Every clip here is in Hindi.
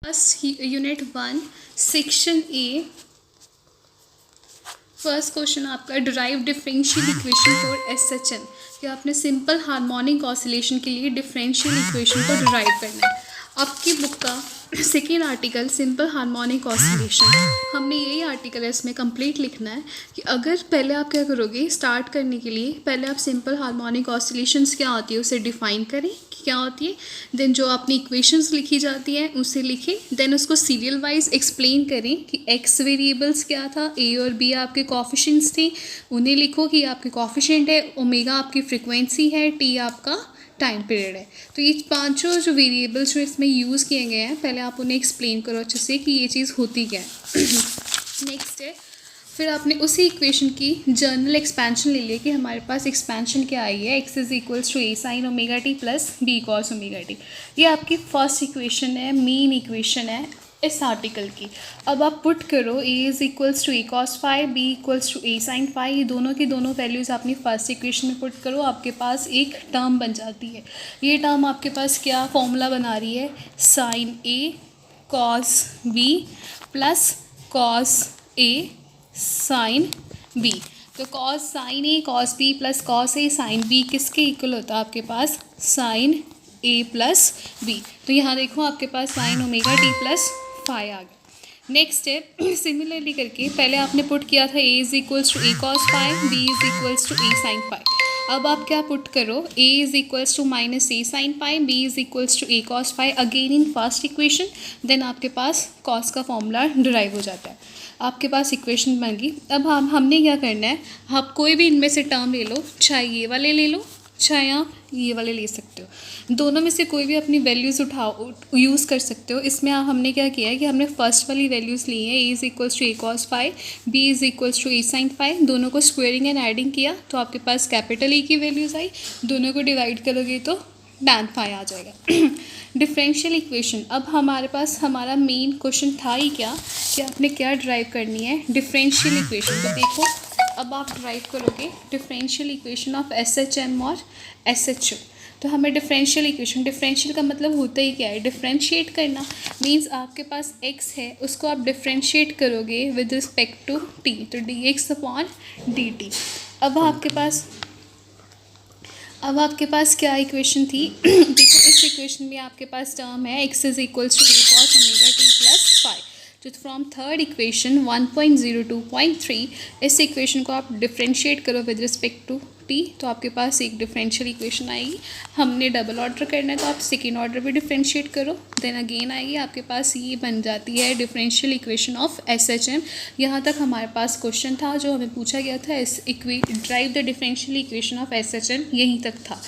Unit 1 section A. First question आपका derive differential equation for SHM कि आपने सिंपल हार्मोनिक ऑसिलेशन के लिए डिफरेंशियल इक्वेशन को डिराइव करना है। आपकी बुक का second article simple harmonic oscillation, हमने यही आर्टिकल है इसमें कंप्लीट लिखना है कि अगर पहले आप क्या करोगे, स्टार्ट करने के लिए पहले आप सिंपल हार्मोनिक ऑसिलेशंस क्या होती है उसे डिफाइन करें कि क्या होती है, देन जो अपनी इक्वेशंस लिखी जाती है उसे लिखें, देन उसको सीरियल वाइज एक्सप्लेन करें कि एक्स वेरिएबल्स क्या था, ए और बी आपके कॉफिशेंट्स थे, उन्हें लिखो कि आपके कॉफिशेंट है, ओमेगा आपकी फ्रिक्वेंसी है, टी आपका टाइम पीरियड है। तो ये पांचों जो वेरिएबल्स जो इसमें यूज़ किए गए हैं पहले आप उन्हें एक्सप्लेन करो अच्छे से कि ये चीज़ होती क्या है। नेक्स्ट है फिर आपने उसी इक्वेशन की जर्नल एक्सपेंशन ले लिया कि हमारे पास एक्सपेंशन क्या आई है, x is equals to A sine omega T plus b cos omega t. ये आपकी फर्स्ट इक्वेशन है, मेन इक्वेशन है इस आर्टिकल की। अब आप पुट करो a is equals to A cos five, b equals to A sine five, ये दोनों की दोनों वैल्यूज़ अपनी फर्स्ट इक्वेशन में पुट करो, आपके पास एक टर्म बन जाती है। ये टर्म आपके पास क्या फॉर्मूला बना रही है, sine A cos B plus cos A sine B. तो cos sine A cos B plus cos A sine B किसके इक्वल होता है आपके पास, साइन ए प्लस बी। तो यहाँ देखो आपके पास sine omega T plus five आ गया। नेक्स्ट है सिमिलरली करके पहले आपने पुट किया था a is equals to A cos five, b is equals to A sine five. अब आप क्या पुट करो, a is equals to minus A sine five, b is equals to A cos five again in first equation, then आपके पास कॉस का फॉर्मूला डिराइव हो जाता है, आपके पास इक्वेशन बन गई। अब हमने क्या करना है, आप कोई भी इनमें से टर्म ले लो, चाहे ये वाले ले लो चाहे आप ये वाले ले सकते हो, दोनों में से कोई भी अपनी वैल्यूज़ उठाओ यूज़ कर सकते हो। इसमें हमने क्या किया है कि हमने फर्स्ट वाली वैल्यूज़ ली है, A is equals to A cos five, B is equals to A sine five, दोनों को स्क्वेयरिंग एंड एडिंग किया तो आपके पास कैपिटल ए की वैल्यूज़ आई, दोनों को डिवाइड करोगे तो टैन फाइव आ जाएगा। डिफरेंशियल इक्वेशन, अब हमारे पास हमारा मेन क्वेश्चन था ही क्या कि आपने क्या ड्राइव करनी है, डिफरेंशियल इक्वेशन। तो देखो अब आप ड्राइव करोगे डिफरेंशियल इक्वेशन ऑफ एसएचएम और एसएचओ। तो हमें डिफरेंशियल इक्वेशन, डिफरेंशियल का मतलब होता ही क्या है, डिफरेंशिएट करना। मींस आपके पास x है उसको आप डिफरेंशिएट करोगे विद रिस्पेक्ट टू t, तो dx अपॉन dt। अब आपके पास क्या इक्वेशन थी देखो इस इक्वेशन में आपके पास टर्म है x is equals to A cos omega T plus five. तो फ्रॉम थर्ड इक्वेशन 1.02.3 इस इक्वेशन को आप डिफरेंशिएट करो विद रिस्पेक्ट टू टी, तो आपके पास एक डिफरेंशियल इक्वेशन आएगी। हमने डबल ऑर्डर करना है तो आप सेकेंड ऑर्डर भी डिफरेंशिएट करो, देन अगेन आएगी आपके पास ये बन जाती है डिफरेंशियल इक्वेशन ऑफ एसएचएम। यहाँ तक हमारे पास क्वेश्चन था जो हमें पूछा गया था, drive the differential equation of SHM, यहीं तक था।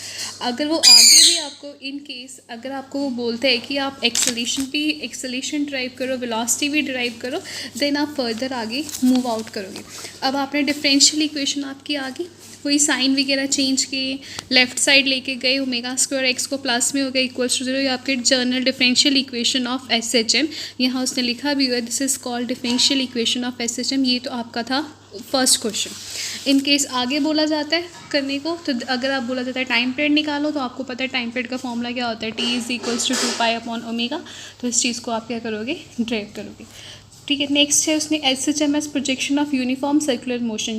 अगर वो आगे भी आपको इन केस अगर आपको वो बोलते हैं कि आप एक्सेलेशन ड्राइव करो, वेलोसिटी भी ड्राइव करो, देन आप फर्दर आगे मूव आउट करोगे। अब आपने डिफरेंशियल इक्वेशन आपकी आ गई, कोई साइन वगैरह चेंज किए, लेफ्ट साइड लेके गए, ओमेगा स्क्वायर एक्स को प्लस में हो गया इक्वल्स टू जीरो, ये आपके journal differential equation of SHM. यहाँ उसने लिखा भी हुआ है this is called differential equation of SHM. ये तो आपका था फर्स्ट क्वेश्चन। इन केस आगे बोला जाता है करने को, तो अगर आप बोला जाता है टाइम पीरियड निकालो, तो आपको पता है टाइम पीरियड का फॉर्मूला क्या होता है, T is equals to 2 pi upon omega. तो इस चीज़ को आप क्या करोगे, ड्राइव करोगे। ठीक है, नेक्स्ट है उसने SHM as projection of uniform circular motion.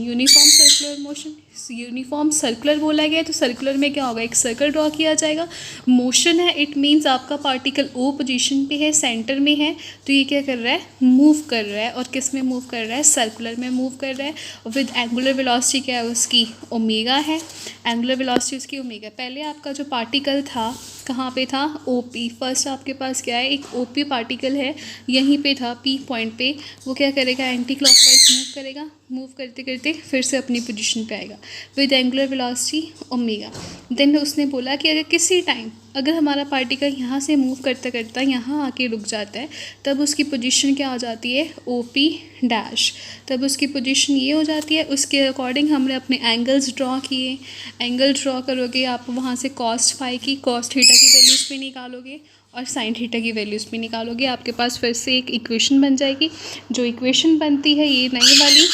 Uniform circular बोला गया है तो सर्कुलर में क्या होगा, एक सर्कल ड्रॉ किया जाएगा। मोशन है, इट मीन्स आपका पार्टिकल ओ पोजीशन पे है, सेंटर में है, तो ये क्या कर रहा है, मूव कर रहा है। और किस में मूव कर रहा है, सर्कुलर में मूव कर रहा है। विद एंगुलर वेलोसिटी क्या है उसकी, ओमेगा है, एंगुलर वेलोसिटी उसकी ओमेगा। पहले आपका जो पार्टिकल था कहाँ पे था, ओपी। फर्स्ट आपके पास क्या है, एक ओपी पार्टिकल है, यहीं पे था पी पॉइंट पे। वो क्या करेगा, एंटी क्लॉकवाइज मूव करेगा, मूव करते करते फिर से अपनी पोजीशन पे आएगा with angular velocity omega. Then उसने बोला कि अगर किसी टाइम अगर हमारा पार्टिकल यहाँ से मूव करता करता यहाँ आके रुक जाता है, तब उसकी पोजीशन क्या हो जाती है, ओ पी डैश। तब उसकी पोजीशन ये हो जाती है, उसके अकॉर्डिंग हमने अपने एंगल्स ड्रॉ किए। एंगल ड्रॉ करोगे आप वहाँ से कॉस फाइव की, कॉस थीटा की वैल्यूज़ भी निकालोगे और साइन थीटा की वैल्यूज़ भी निकालोगे। आपके पास फिर से एक इक्वेशन बन जाएगी। जो इक्वेशन बनती है ये नई वाली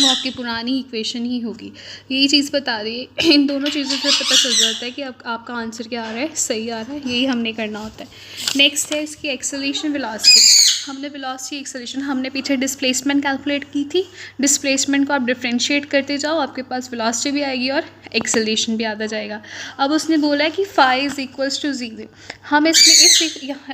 वो आपकी पुरानी इक्वेशन ही होगी। यही चीज़ बता रही है। इन दोनों चीज़ों से पता चल जाता है कि आपका आंसर क्या आ रहा है, सही आ रहा है। यही हमने करना होता है। नेक्स्ट है इसकी एक्सेलरेशन वेलोसिटी। हमने वेलोसिटी एक्सेलरेशन हमने पीछे डिस्प्लेसमेंट कैलकुलेट की थी। डिस्प्लेसमेंट को आप डिफ्रेंशिएट करते जाओ, आपके पास वेलोसिटी भी आएगी और एक्सेलरेशन भी आता जाएगा। अब उसने बोला है कि फाई इज़ इक्वल्स टू 0। हम इसमें इस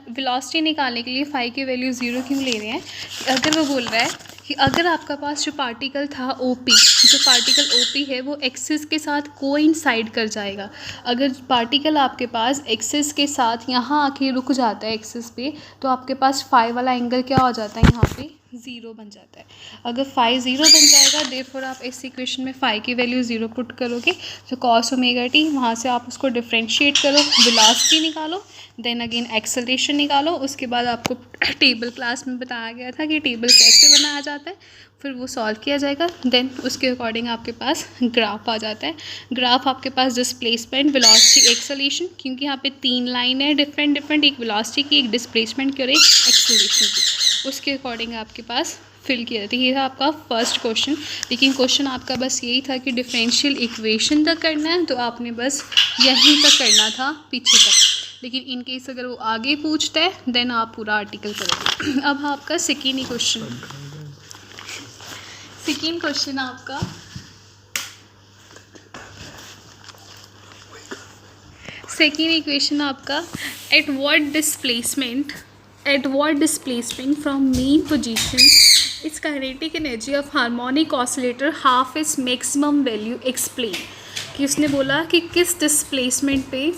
वेलोसिटी निकालने के लिए फाई की वैल्यू 0 क्यों ले रहे हैं? अगर वो बोल रहा है कि अगर आपका पास जो पार्टिकल था ओपी, जो पार्टिकल ओपी है वो एक्सिस के साथ कोइंसाइड कर जाएगा। अगर पार्टिकल आपके पास एक्सिस के साथ यहाँ आके रुक जाता है एक्सिस पे, तो आपके पास फाई वाला एंगल क्या हो जाता है, यहाँ पे 0 बन जाता है। अगर फाई 0 बन जाएगा, देयरफॉर आप इस इक्वेशन में फाई की वैल्यू 0 पुट करोगे तो कॉस ओमेगा टी, वहाँ से आप उसको डिफ्रेंशिएट करो, वेलोसिटी निकालो, देन अगेन एक्सेलरेशन निकालो। उसके बाद आपको टेबल क्लास में बताया गया था कि टेबल कैसे बनाया जाता है, फिर वो सॉल्व किया जाएगा। देन उसके अकॉर्डिंग आपके पास ग्राफ आ जाता है। ग्राफ आपके पास डिस्प्लेसमेंट, वेलोसिटी, एक्सेलरेशन, क्योंकि यहाँ पे 3 लाइन है डिफरेंट, एक वेलोसिटी की, एक डिस्प्लेसमेंट की और एक एक्सेलरेशन की, उसके अकॉर्डिंग आपके पास फिल किया जाता है। ये था आपका फर्स्ट क्वेश्चन। लेकिन क्वेश्चन आपका बस यही था कि डिफरेंशियल इक्वेशन तक करना है, तो आपने बस यहीं तक करना था, पीछे तक। लेकिन इन केस अगर वो आगे पूछता है देन आप पूरा आर्टिकल करोगे। अब आपका सेकेंड क्वेश्चन, आपका सेकेंड इक्वेशन आपका eight what displacement from mean position its kinetic energy of harmonic oscillator half its maximum value explain। कि उसने बोला कि किस डिस्प्लेसमेंट पे